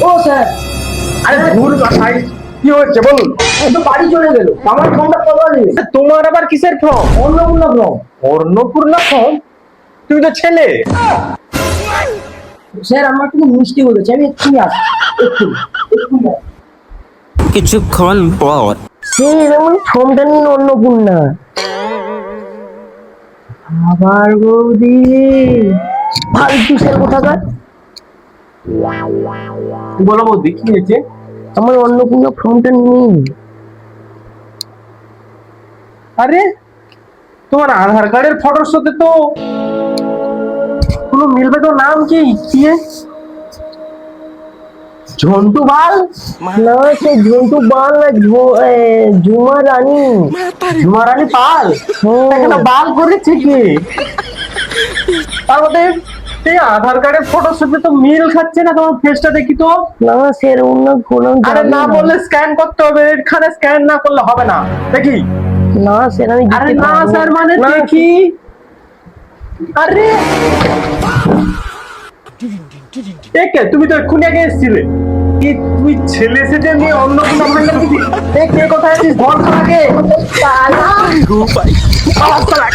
ও sir, আরে ভুল ভাই, কি হয়েছে বলুন? তো বাড়ি চলে গেল, আমার ফর্মটা পাওয়া নেই। তোমার আবার কিসের form? Annapurna form. Annapurna form? তুমি তো ছেলে। স্যার আমার কিন্তু মিষ্টি বলেছে, আমি এক্ষুনি আসছি, এক্ষুনি এক্ষুনি আসছি। কিছুক্ষণ পর স্যার আমার ফর্মটা নিন অন্নপূর্ণা। আবার বৌদি ফালতু স্যার কোথাকার। বলো বৌদি, কি হয়েছে? আমার অন্নপূর্ণা ফর্মটা নিন। আরে তোমার আধার কার্ডের ফটোর সাথে তো কোনো মিলবে তো। নাম কি? কি ঝন্টু বাল? না সে ঝন্টু বাল না, ঝুমা রানী। ঝুমা রানী পাল? এখানে বাল করেছে কি? তার মধ্যে সেই আধার কার্ডের ফটোর সাথে তো মিল খাচ্ছে না, তোমার ফেসটা দেখি তো। না স্যার অন্য কোনো আরে জানি না না। বললে স্ক্যান করতে হবে, এখানে স্ক্যান না করলে হবে না। দেখি। না স্যার আমি আরে দিতে না পারবো স্যার মানে না। দেখি। আরে একে তুমি তো এক্ষুনি আগে এসেছিলে। কি তুই ছেলে সেজে নিয়ে অন্য কোনো ভাঙা দিবি? কে কোথায় আছিস? ধর তো আগে। ভাই আওয়াজ তো রাখ।